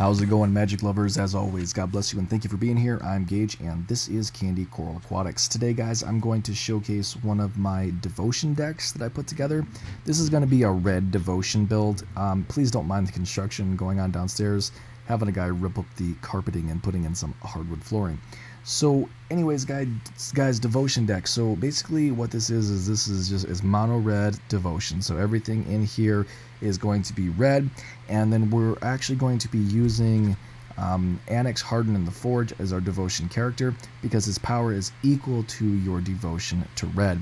How's it going, Magic lovers? As always, God bless you and thank you for being here. I'm Gage and this is Candy Coral Aquatics. Today, guys, I'm going to showcase one of my devotion decks that I put together. This is going to be a red devotion build. Please don't mind the construction going on downstairs, having a guy rip up the carpeting and putting in some hardwood flooring. So anyways, guys, devotion deck. So basically what this is just mono red devotion. So everything in here is going to be red, and then we're actually going to be using Annex Harden in the Forge as our devotion character because his power is equal to your devotion to red.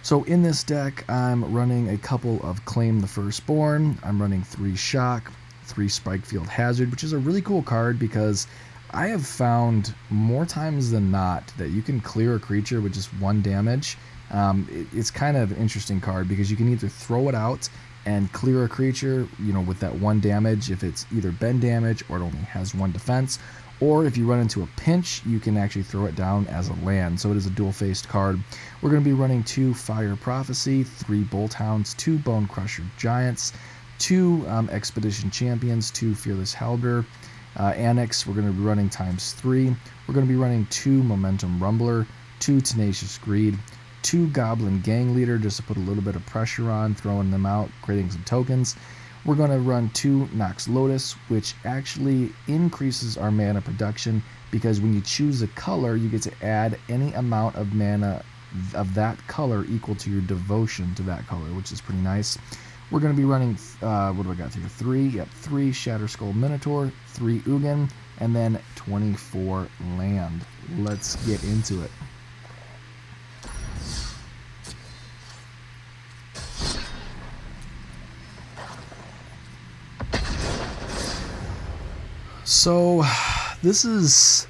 So in this deck, I'm running a couple of Claim the Firstborn. I'm running 3 Shock, 3 Spikefield Hazard, which is a really cool card because I have found more times than not that you can clear a creature with just 1 damage. It's kind of an interesting card because you can either throw it out and clear a creature, with that 1 damage if it's either bend damage or it only has 1 defense, or if you run into a pinch, you can actually throw it down as a land. So it is a dual-faced card. We're going to be running 2 Fire Prophecy, 3 Bolt Hounds, 2 Bone Crusher Giants, 2 Expedition Champions, 2 Fearless Halber. Annex, we're going to be running ×3. We're going to be running 2 Momentum Rumbler, 2 Tenacious Greed, 2 Goblin Gang Leader just to put a little bit of pressure on, throwing them out, creating some tokens. We're going to run 2 Nox Lotus, which actually increases our mana production because when you choose a color, you get to add any amount of mana of that color equal to your devotion to that color, which is pretty nice. We're going to be running, what do I got here? 3 Shatter Skull Minotaur, 3 Ugin, and then 24 land. Let's get into it. So, this is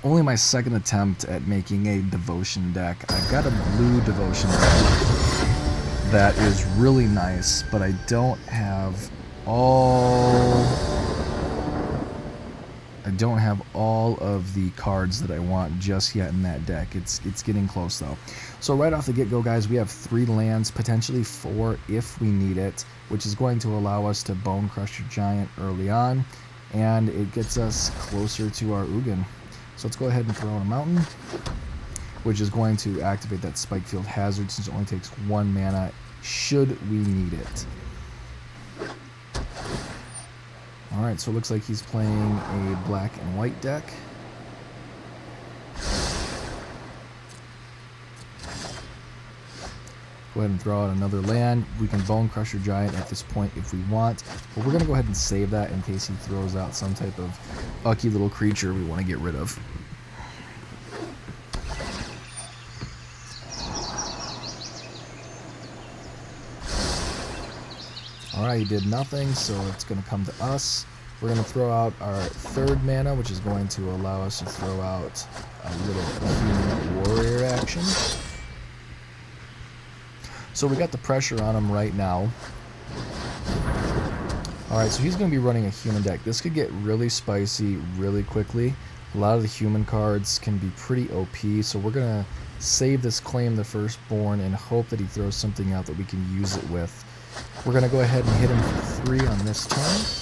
only my second attempt at making a devotion deck. I've got a blue devotion deck that is really nice, but I don't have all of the cards that I want just yet in that deck. It's getting close though. So right off the get-go, guys, we have 3 lands, potentially 4 if we need it, which is going to allow us to Bone Crusher Giant early on, and it gets us closer to our Ugin. So let's go ahead and throw in a Mountain, which is going to activate that Spikefield Hazard since it only takes 1 mana should we need it. Alright, so it looks like he's playing a black and white deck. Go ahead and throw out another land. We can Bone Crusher Giant at this point if we want, but we're going to go ahead and save that in case he throws out some type of ucky little creature we want to get rid of. Alright, he did nothing, so it's going to come to us. We're going to throw out our 3rd mana, which is going to allow us to throw out a little human warrior action. So we got the pressure on him right now. Alright, so he's going to be running a human deck. This could get really spicy really quickly. A lot of the human cards can be pretty OP, so we're going to save this Claim the Firstborn and hope that he throws something out that we can use it with. We're going to go ahead and hit him for 3 on this turn.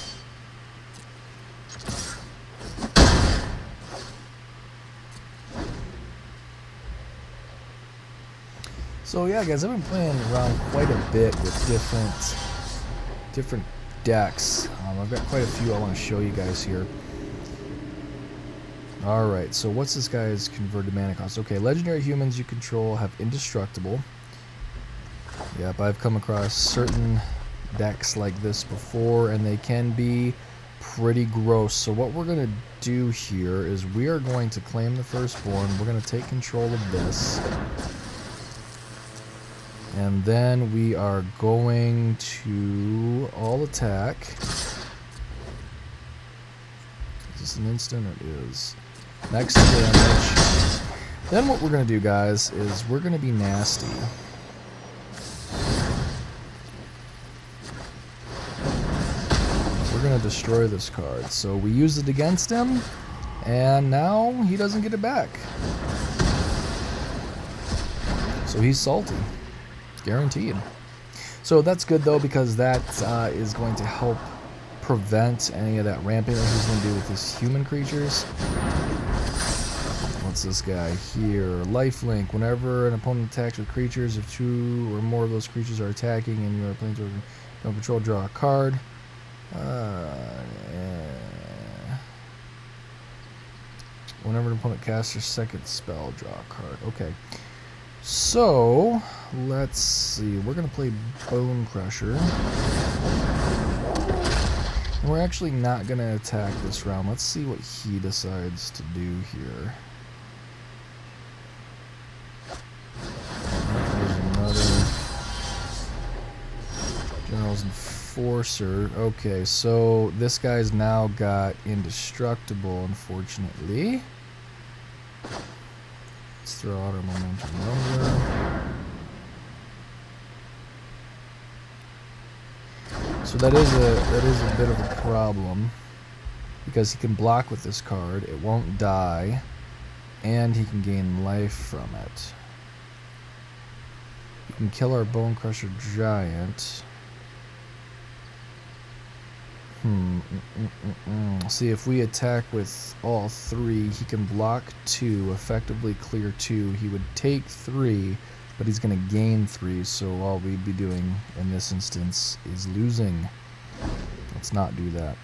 So yeah, guys, I've been playing around quite a bit with different decks. I've got quite a few I want to show you guys here. Alright, so what's this guy's converted mana cost? Okay, legendary humans you control have indestructible. Yep, I've come across certain decks like this before, and they can be pretty gross. So what we're going to do here is we are going to Claim the Firstborn. We're going to take control of this. And then we are going to all attack. Is this an instant? It is. Next damage. Then what we're going to do, guys, is we're going to be nasty. We're going to destroy this card. So we use it against him, and now he doesn't get it back. So he's salty. Guaranteed. So that's good though, because that is going to help prevent any of that ramping that he's going to do with his human creatures. What's this guy here? Lifelink. Whenever an opponent attacks with creatures, if 2 or more of those creatures are attacking and you are playing to don't control, draw a card. Whenever an opponent casts their second spell, draw a card. Okay. So, let's see. We're going to play Bone Crusher. And we're actually not going to attack this round. Let's see what he decides to do here. There's another General's Enforcer. Okay, so this guy's now got Indestructible, unfortunately. Let's throw out our Momentum Rumbler. So that is a bit of a problem, because he can block with this card, it won't die, and he can gain life from it. He can kill our Bone Crusher Giant. See, if we attack with all 3, he can block 2, effectively clear 2. He would take 3, but he's going to gain 3, so all we'd be doing in this instance is losing. Let's not do that.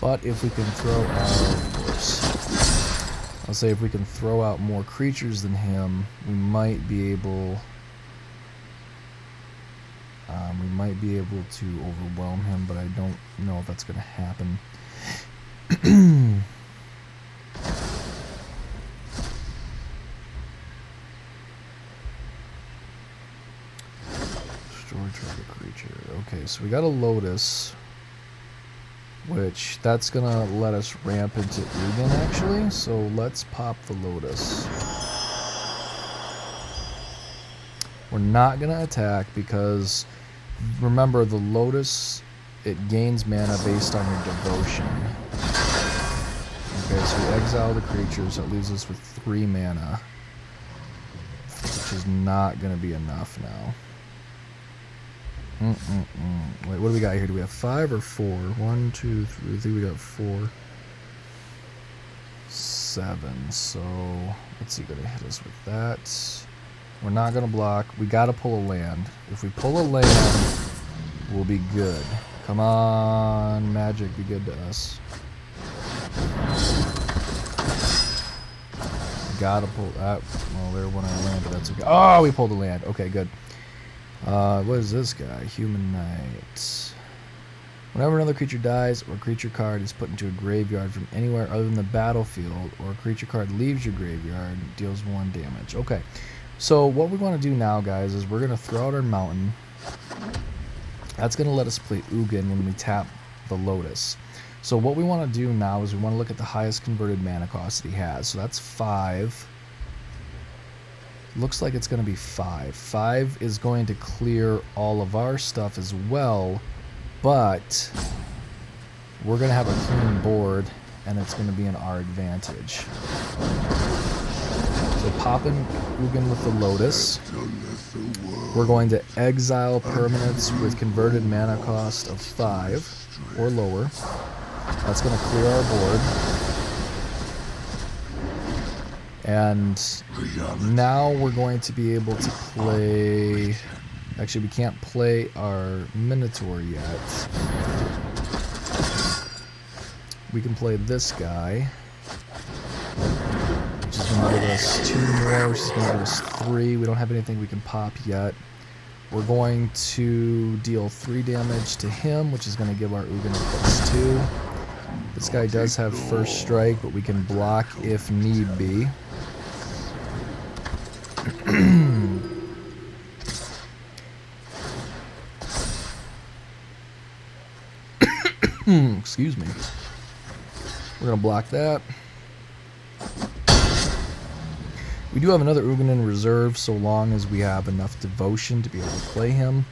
But if we can throw out, of course, I'll say if we can throw out more creatures than him, we might be able to overwhelm him, but I don't know if that's going to happen. Destroy target creature. Okay, so we got a Lotus, which that's going to let us ramp into Ugin, actually. So let's pop the Lotus. We're not going to attack because, remember, the Lotus, it gains mana based on your devotion. Okay, so we exile the creatures. That leaves us with 3 mana, which is not going to be enough now. Wait, what do we got here? Do we have 5 or 4? 1, 2, 3. I think we got 4. 7. So let's see, gonna hit us with that. We're not gonna block. We gotta pull a land. If we pull a land, we'll be good. Come on, Magic, be good to us. Gotta pull that. Well, there went our land, but that's okay. Oh, we pulled a land. Okay, good. What is this guy? Human Knight. Whenever another creature dies or a creature card is put into a graveyard from anywhere other than the battlefield, or a creature card leaves your graveyard, deals 1 damage. Okay, so what we want to do now, guys, is we're going to throw out our mountain. That's going to let us play Ugin when we tap the Lotus. So what we want to do now is we want to look at the highest converted mana cost that he has. So that's 5. Looks like it's going to be 5. 5 is going to clear all of our stuff as well, but we're going to have a clean board, and it's going to be in our advantage. So popping Ugin with the Lotus. We're going to exile permanents with converted mana cost of 5 or lower. That's going to clear our board. And now we're going to be able to play... Actually, we can't play our Minotaur yet. We can play this guy, which is going to give us 2 more, which is going to give us 3. We don't have anything we can pop yet. We're going to deal 3 damage to him, which is going to give our Ugin a +2. This guy does have first strike, but we can block if need be. Excuse me. We're going to block that. We do have another Ugin in reserve, so long as we have enough devotion to be able to play him,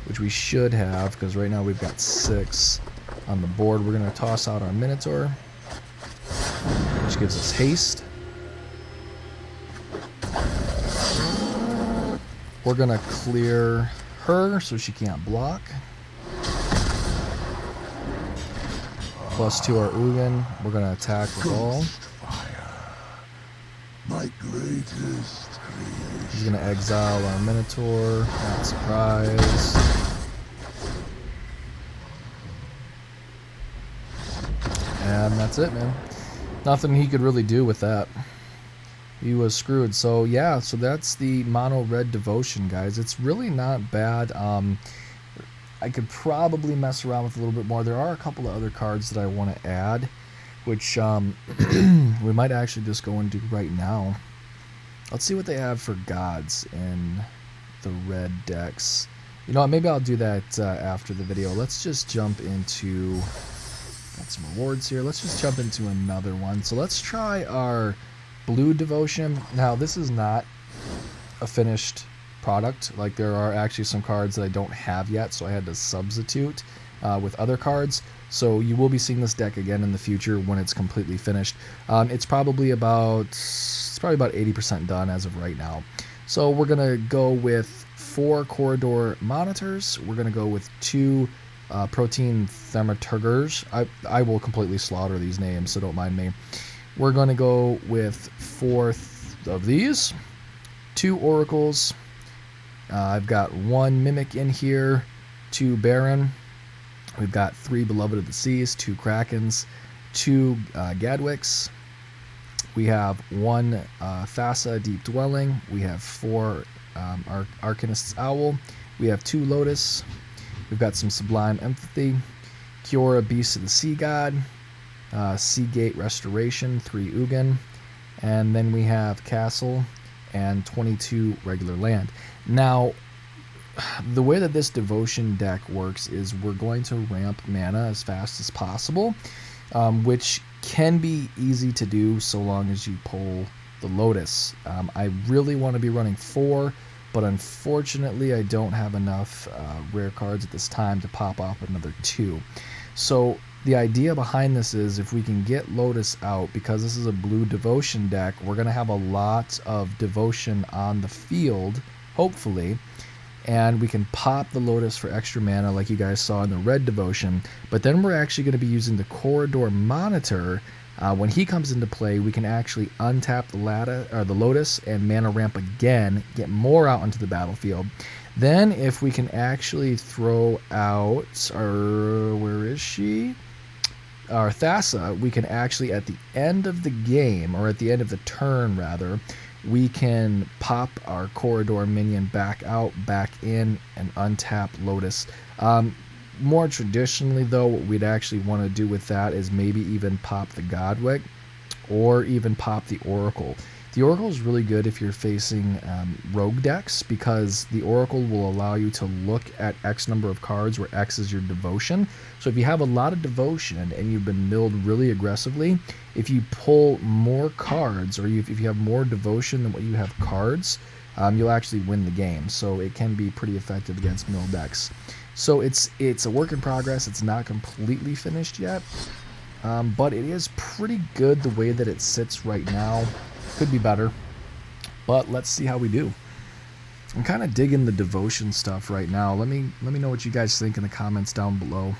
which we should have, because right now we've got 6 on the board. We're going to toss out our Minotaur, which gives us haste. We're going to clear her so she can't block. +2 our Ugin. We're going to attack with all. My greatest creation. He's going to exile our Minotaur. Not surprise. And that's it, man. Nothing he could really do with that. He was screwed. So yeah, so that's the mono red devotion, guys. It's really not bad. I could probably mess around with a little bit more. There are a couple of other cards that I want to add, which we might actually just go and do right now. Let's see what they have for gods in the red decks. You know what, maybe I'll do that after the video. Let's just jump into, got some rewards here. Let's just jump into another one. So let's try our blue devotion. Now this is not a finished product. Like, there are actually some cards that I don't have yet, so I had to substitute with other cards. So you will be seeing this deck again in the future when it's completely finished. It's probably about 80% done as of right now. So we're gonna go with 4 corridor monitors. We're gonna go with 2 protein thaumaturgers. I will completely slaughter these names, so don't mind me. We're gonna go with 4 of these, 2 oracles. I've got 1 mimic in here, 2 baron. We've got 3 beloved of the seas, 2 krakens, 2 gadwicks. We have 1 Thassa deep dwelling. We have 4 arcanist's owl. We have 2 lotus. We've got some sublime empathy, Kiora beast of the sea god, Seagate restoration, 3 Ugin, and then we have castle and 22 regular land. Now, the way that this devotion deck works is we're going to ramp mana as fast as possible, which can be easy to do so long as you pull the lotus. I really want to be running 4, but unfortunately I don't have enough rare cards at this time to pop off another 2. So the idea behind this is, if we can get lotus out, because this is a blue devotion deck, we're going to have a lot of devotion on the field, hopefully, and we can pop the lotus for extra mana like you guys saw in the red devotion. But then we're actually going to be using the corridor monitor. When he comes into play, we can actually untap the lotus and mana ramp again, get more out into the battlefield. Then if we can actually throw out our, where is she? Our Thassa, we can actually, at the end of the game, or at the end of the turn rather, we can pop our corridor minion back out, back in, and untap lotus. More traditionally though, what we'd actually want to do with that is maybe even pop the Godwick, or even pop the Oracle. The Oracle is really good if you're facing rogue decks, because the Oracle will allow you to look at X number of cards, where X is your devotion. So if you have a lot of devotion and you've been milled really aggressively, if you pull more cards, or if you have more devotion than what you have cards, you'll actually win the game. So it can be pretty effective against mill decks. So it's a work in progress. It's not completely finished yet, but it is pretty good the way that it sits right now. Could be better, but let's see how we do. I'm kind of digging the devotion stuff right now. Let me know what you guys think in the comments down below.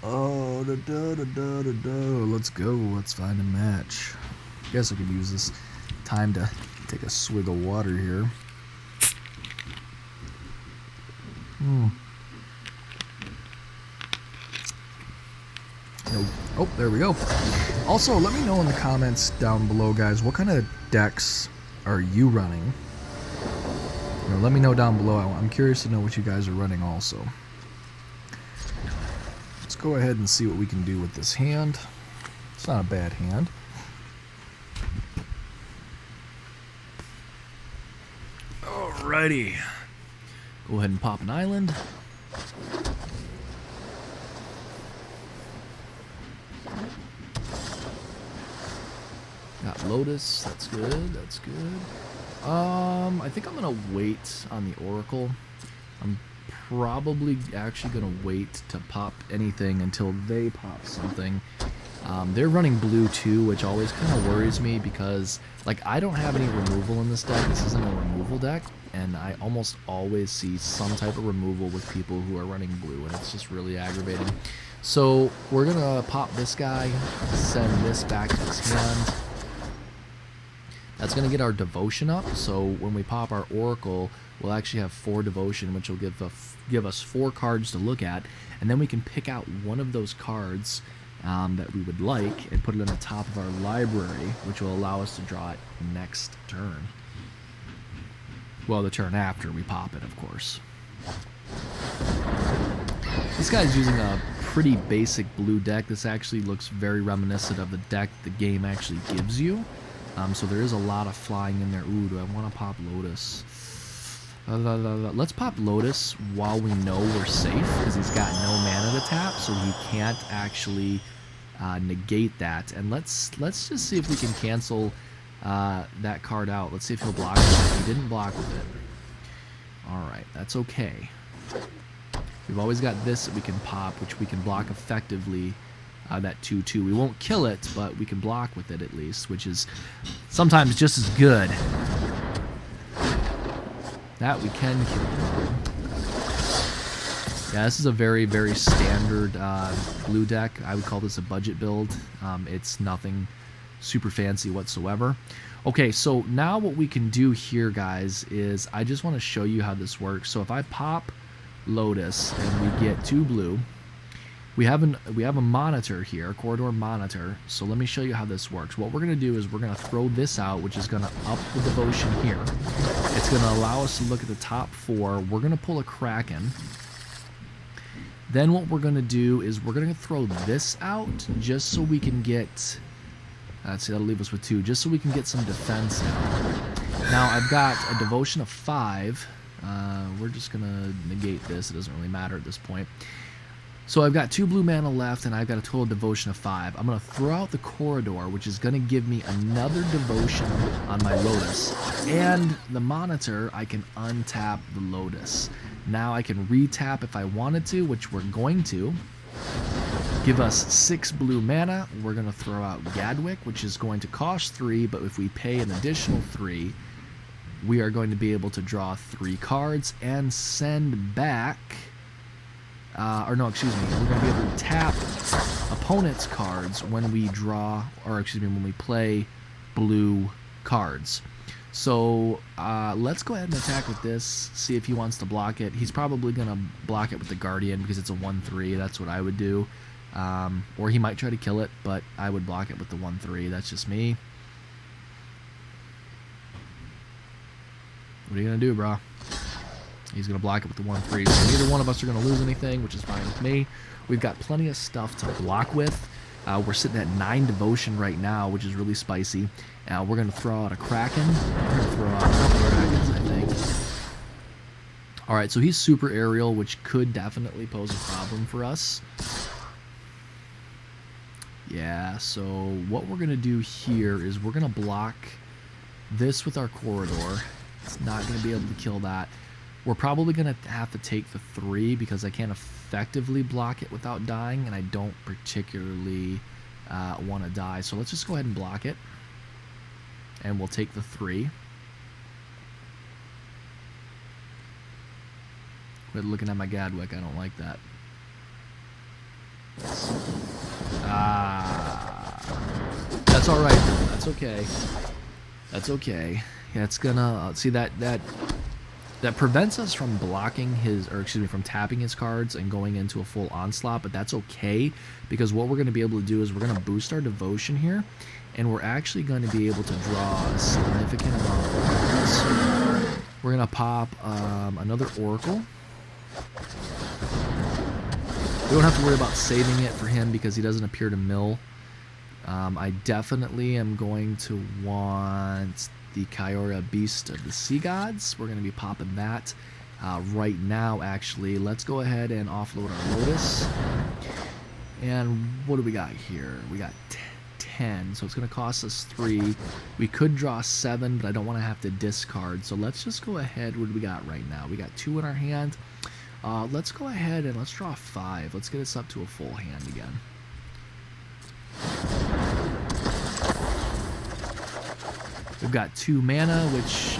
Oh, let's go. Let's find a match. Guess I could use this time to take a swig of water here. Oh, there we go. Also, let me know in the comments down below, guys, what kind of decks are you running? You know, let me know down below. I'm curious to know what you guys are running also. Let's go ahead and see what we can do with this hand. It's not a bad hand. Alrighty. Go ahead and pop an island. Got Lotus, that's good, that's good. I think I'm gonna wait on the Oracle. I'm probably actually gonna wait to pop anything until they pop something. They're running blue too, which always kind of worries me because, like, I don't have any removal in this deck. This isn't a removal deck, and I almost always see some type of removal with people who are running blue, and it's just really aggravating. So we're gonna pop this guy, send this back to his hand. That's gonna get our devotion up. So when we pop our oracle, we'll actually have 4 devotion, which will give us 4 cards to look at, and then we can pick out one of those cards that we would like and put it on the top of our library, which will allow us to draw it next turn. Well, the turn after we pop it, of course. This guy's using a pretty basic blue deck. This actually looks very reminiscent of the deck the game actually gives you. So there is a lot of flying in there. Ooh, do I want to pop Lotus? Let's pop Lotus while we know we're safe, because he's got no mana to tap, so he can't actually negate that. And let's just see if we can cancel that card out. Let's see if he'll block with it. He didn't block with it. Alright, that's okay. We've always got this that we can pop, which we can block effectively. That 2/2. We won't kill it, but we can block with it at least, which is sometimes just as good. That we can kill. Yeah, this is a very, very standard blue deck. I would call this a budget build. It's nothing super fancy whatsoever. Okay, so now what we can do here, guys, is I just want to show you how this works. So if I pop Lotus and we get 2 blue, we have a monitor here, a corridor monitor. So let me show you how this works. What we're going to do is we're going to throw this out, which is going to up the devotion here. It's going to allow us to look at the top 4. We're going to pull a Kraken. Then what we're going to do is we're going to throw this out just so we can get... see, that'll leave us with 2, just so we can get some defense now. Now I've got a devotion of 5. We're just going to negate this. It doesn't really matter at this point. So I've got 2 blue mana left, and I've got a total devotion of 5. I'm going to throw out the corridor, which is going to give me another devotion on my Lotus. And the monitor, I can untap the Lotus. Now I can retap if I wanted to, which we're going to. Give us 6 blue mana. We're going to throw out Gadwick, which is going to cost 3, but if we pay an additional 3, we are going to be able to draw 3 cards and send back... or no, excuse me, we're going to be able to tap opponent's cards when we draw, or excuse me, when we play blue cards. So let's go ahead and attack with this, see if he wants to block it. He's probably going to block it with the Guardian because it's a 1/3. That's what I would do. Or he might try to kill it, but I would block it with the 1/3. That's just me. What are you going to do, bro? He's going to block it with the 1/3. So neither one of us are going to lose anything, which is fine with me. We've got plenty of stuff to block with. We're sitting at 9 devotion right now, which is really spicy. We're going to throw out a Kraken. We're going to throw out a couple of Krakens, I think. Alright, so he's super aerial, which could definitely pose a problem for us. Yeah, so what we're going to do here is we're going to block this with our corridor. It's not going to be able to kill that. We're probably going to have to take the 3 because I can't effectively block it without dying, and I don't particularly want to die. So let's just go ahead and block it, and we'll take the 3. Quit looking at my Gadwick. I don't like that. That's all right. That's okay. That's okay. Yeah, it's gonna see that prevents us from blocking his, or excuse me, from tapping his cards and going into a full onslaught, but that's okay because what we're going to be able to do is we're going to boost our devotion here, and we're actually going to be able to draw a significant amount of cards. We're going to pop another Oracle. We don't have to worry about saving it for him because he doesn't appear to mill. I definitely am going to want the Kyora Beast of the Sea Gods. We're going to be popping that right now, actually. Let's go ahead and offload our Lotus. And what do we got here? We got 10, so it's going to cost us 3. We could draw 7, but I don't want to have to discard. So let's just go ahead. What do we got right now? We got 2 in our hand. Let's go ahead and let's draw 5. Let's get us up to a full hand again. We've got 2 mana, which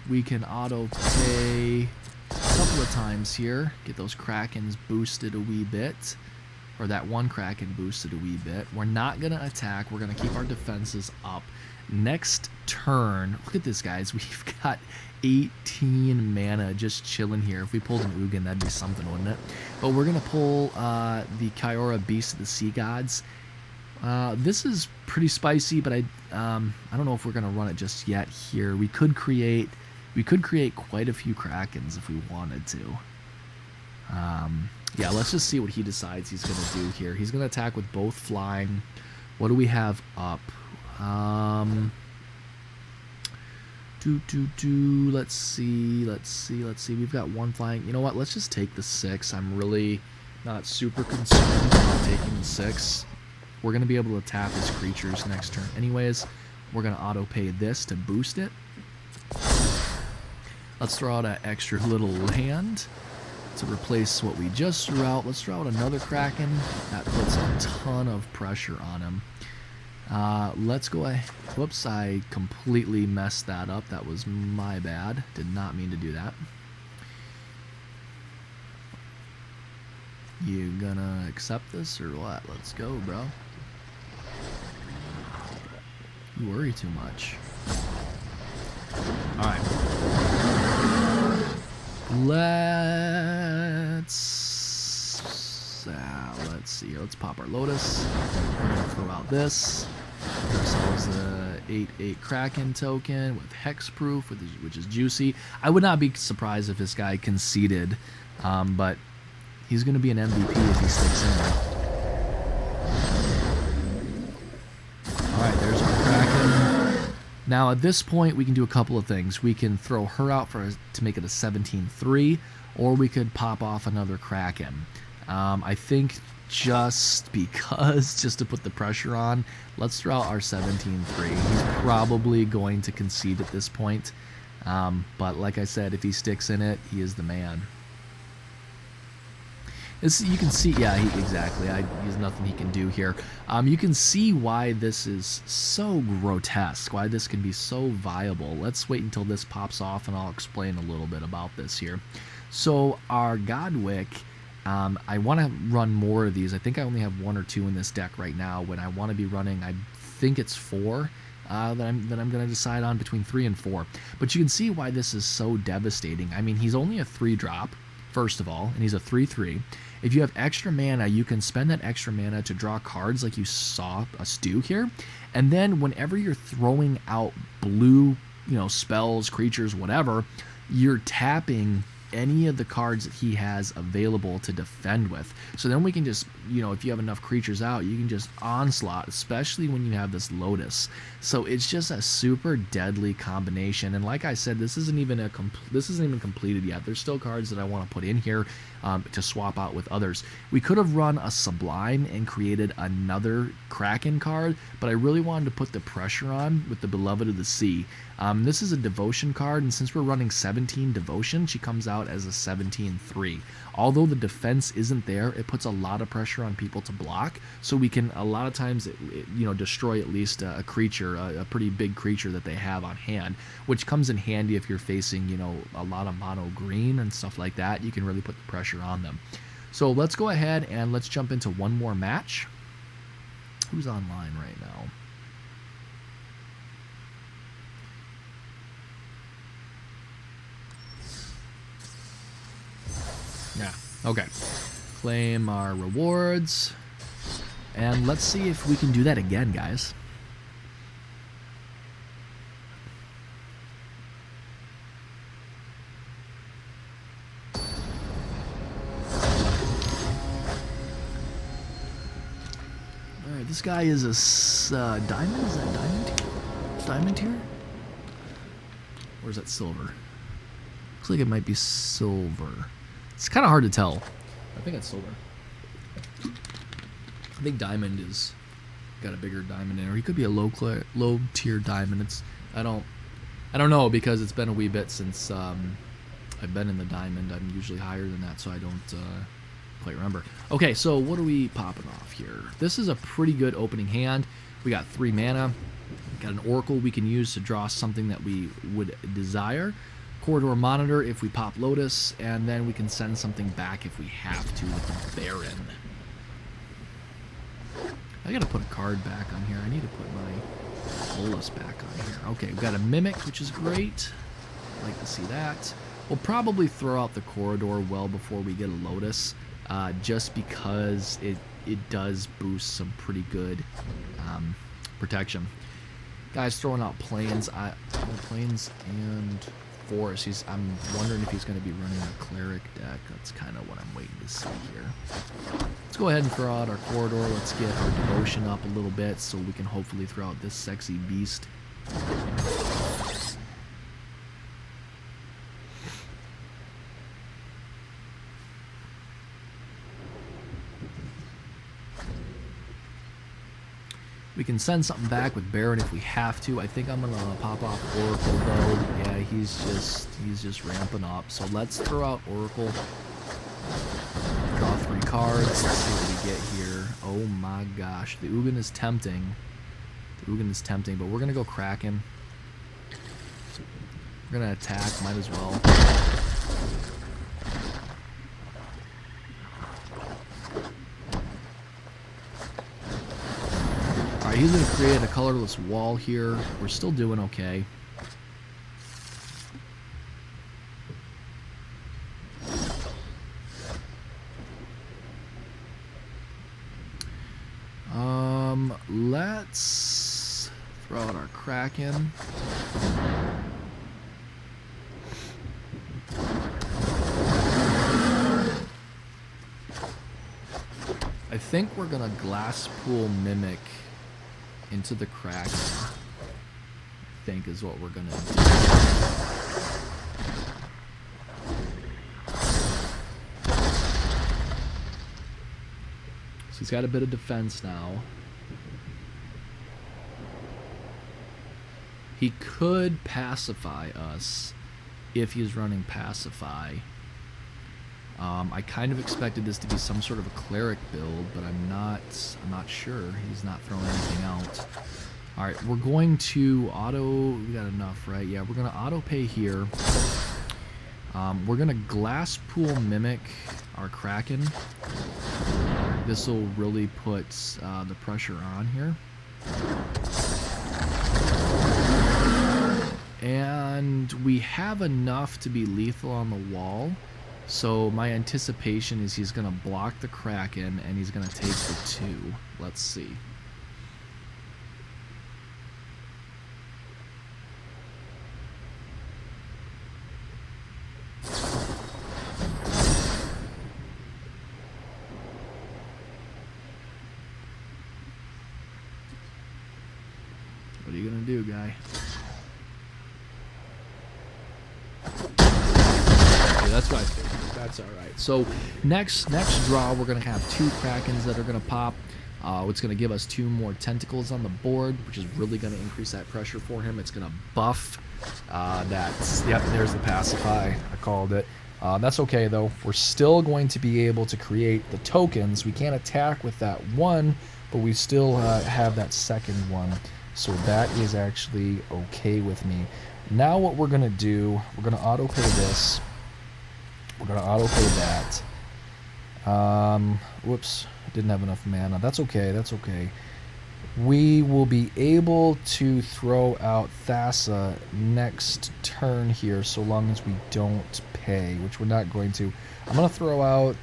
we can auto pay a couple of times here. Get those Krakens boosted a wee bit. Or that one Kraken boosted a wee bit. We're not going to attack. We're going to keep our defenses up. Next turn, look at this, guys. We've got 18 mana just chilling here. If we pulled an Ugin, that'd be something, wouldn't it? But we're going to pull the Kyora Beast of the Sea Gods. This is pretty spicy, but I don't know if we're going to run it just yet here. We could create quite a few Krakens if we wanted to. Yeah, let's just see what he decides he's going to do here. He's going to attack with both flying. What do we have up? Let's see. We've got 1 flying. You know what? Let's just take the 6. I'm really not super concerned about taking the 6. We're going to be able to attack his creatures next turn anyways. We're going to auto pay this to boost it. Let's throw out an extra little land to replace what we just threw out. Let's throw out another Kraken. That puts a ton of pressure on him. Let's go ahead. Whoops, I completely messed that up. That was my bad. Did not mean to do that. You gonna accept this or what? Let's go, bro. You worry too much. Alright. Let's see here. Let's pop our Lotus. We're gonna throw out this. Get ourselves a 8/8 Kraken token with hexproof, which is juicy. I would not be surprised if this guy conceded, but he's gonna be an MVP if he sticks in there. All right, there's our Kraken. Now at this point, we can do a couple of things. We can throw her out to make it a 17/3, or we could pop off another Kraken. I think just to put the pressure on, let's throw out our 17/3. He's probably going to concede at this point, but like I said, if he sticks in it, he is the man. You can see, yeah, exactly. There's nothing he can do here. You can see why this is so grotesque, why this can be so viable. Let's wait until this pops off, and I'll explain a little bit about this here. So our Godwick, I want to run more of these. I think I only have 1 or 2 in this deck right now. When I want to be running, I think it's 4 that I'm going to decide on, between 3 and 4. But you can see why this is so devastating. I mean, he's only a 3-drop, first of all, and he's a 3/3. If you have extra mana, you can spend that extra mana to draw cards like you saw us do here. And then whenever you're throwing out blue, spells, creatures, whatever, you're tapping any of the cards that he has available to defend with. So then we can just, if you have enough creatures out, you can just onslaught, especially when you have this Lotus. So it's just a super deadly combination. And like I said, this isn't even completed yet. There's still cards that I want to put in here to swap out with others. We could have run a Sublime and created another Kraken card, but I really wanted to put the pressure on with the Beloved of the Sea. This is a Devotion card, and since we're running 17 Devotion, she comes out as a 17/3. Although the defense isn't there, it puts a lot of pressure on people to block, so we can a lot of times destroy at least a creature, a pretty big creature that they have on hand, which comes in handy if you're facing a lot of mono green and stuff like that. You can really put the pressure on them. So let's go ahead and let's jump into one more match. Who's online right now? Yeah, okay. Claim our rewards. And let's see if we can do that again, guys. Alright, this guy is a diamond? Is that diamond tier? Or is that silver? Looks like it might be silver. It's kind of hard to tell. I think it's silver. I think diamond is got a bigger diamond in it, or he could be a low tier diamond. I don't know, because it's been a wee bit since I've been in the diamond. I'm usually higher than that, so I don't quite remember. Okay, so what are we popping off here? This is a pretty good opening hand. We got 3 mana. Got an Oracle we can use to draw something that we would desire. Corridor Monitor if we pop Lotus, and then we can send something back if we have to with the Baron. I gotta put a card back on here. I need to put my Lotus back on here. Okay, we've got a Mimic, which is great. I'd like to see that. We'll probably throw out the Corridor well before we get a Lotus, just because it does boost some pretty good protection. Guy's throwing out Plains. Plains and Forest. I'm wondering if he's going to be running a Cleric deck. That's kind of what I'm waiting to see here. Let's go ahead and throw out our Corridor. Let's get our Devotion up a little bit so we can hopefully throw out this sexy beast. We can send something back with Baron if we have to. I think I'm gonna pop off Oracle though. Yeah, he's just ramping up. So let's throw out Oracle. Draw 3 cards. Let's see what we get here. Oh my gosh, the Ugin is tempting. The Ugin is tempting, but we're gonna go Kraken. We're gonna attack. Might as well. Alright, he's going to create a colorless wall here. We're still doing okay. Let's throw out our Kraken. I think we're going to Glass Pool Mimic into the Kraken, I think is what we're gonna do. So he's got a bit of defense now. He could pacify us if he's running Pacify. I kind of expected this to be some sort of a Cleric build, but I'm not sure. He's not throwing anything out. Alright, we're going to auto... We got enough, right? Yeah, we're going to auto pay here. We're going to Glass Pool Mimic our Kraken. This will really put the pressure on here. And we have enough to be lethal on the wall. So my anticipation is he's going to block the Kraken and he's going to take the 2. Let's see. What are you going to do, guy? Okay, that's what I figured. That's alright. So next draw, we're going to have 2 Krakens that are going to pop. It's going to give us 2 more tentacles on the board, which is really going to increase that pressure for him. It's going to buff that. Yep, there's the Pacify. I called it. That's okay, though. We're still going to be able to create the tokens. We can't attack with that one, but we still have that second one. So that is actually okay with me. Now what we're going to do, we're going to auto-pay this. We're going to auto-pay that. Whoops, didn't have enough mana. That's okay, that's okay. We will be able to throw out Thassa next turn here, so long as we don't pay, which we're not going to. I'm going to throw out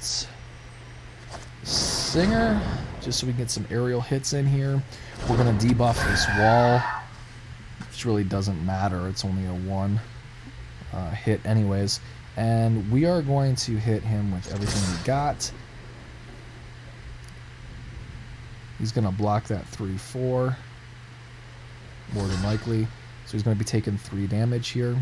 Singer, just so we can get some aerial hits in here. We're going to debuff this wall, which really doesn't matter. It's only a 1 hit anyways. And we are going to hit him with everything we got. He's going to block that 3/4, more than likely. So he's going to be taking 3 damage here.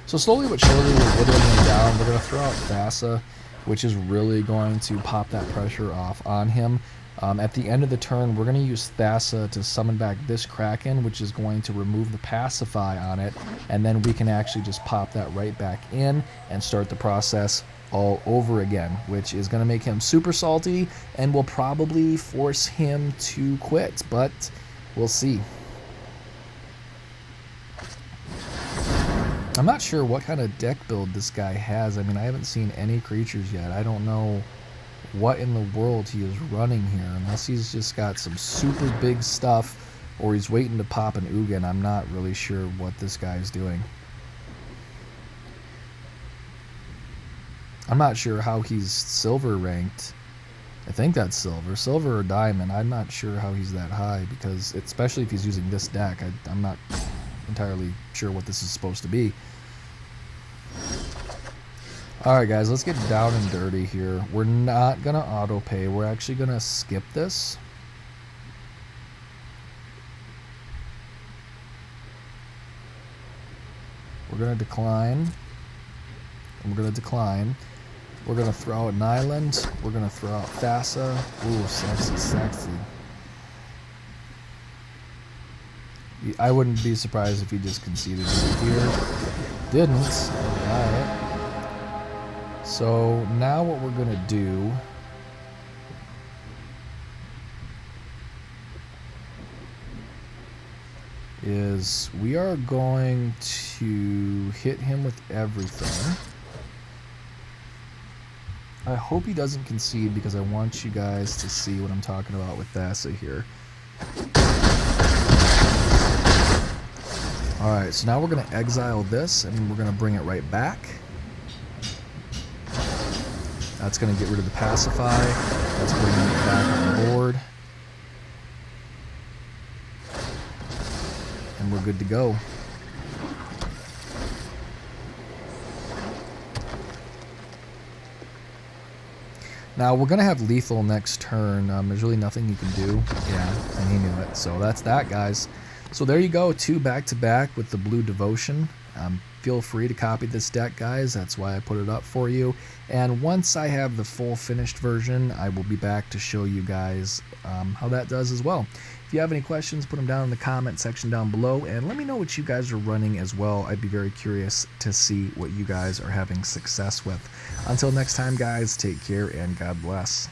So slowly but surely we're whittling him down. We're going to throw out Thassa, which is really going to pop that pressure off on him. At the end of the turn, we're going to use Thassa to summon back this Kraken, which is going to remove the Pacify on it, and then we can actually just pop that right back in and start the process all over again, which is going to make him super salty and will probably force him to quit. But We'll see. I'm not sure what kind of deck build this guy has. I mean, I haven't seen any creatures yet. I don't know what in the world he is running here, unless he's just got some super big stuff or he's waiting to pop an Ugin. I'm not really sure what this guy is doing. I'm not sure how he's silver ranked. I think that's silver or diamond. I'm not sure how he's that high, because especially if he's using this deck, I'm not entirely sure what this is supposed to be. Alright guys, let's get down and dirty here. We're not gonna auto pay, we're actually gonna skip this. We're gonna decline. And we're gonna decline. We're gonna throw out an island. We're gonna throw out Thassa. Ooh, sexy, sexy. I wouldn't be surprised if he just conceded right here. Didn't. Alright. So now what we're gonna do is we are going to hit him with everything. I hope he doesn't concede, because I want you guys to see what I'm talking about with Thassa here. Alright, so now we're going to exile this, and we're going to bring it right back. That's going to get rid of the pacify. That's bringing it back on the board. And we're good to go. Now, we're going to have lethal next turn. There's really nothing you can do. Yeah, and he knew it. So that's that, guys. So there you go, 2 back-to-back with the Blue Devotion. Feel free to copy this deck, guys. That's why I put it up for you. And once I have the full finished version, I will be back to show you guys how that does as well. If you have any questions, put them down in the comment section down below, and let me know what you guys are running as well. I'd be very curious to see what you guys are having success with. Until next time, guys, take care and God bless.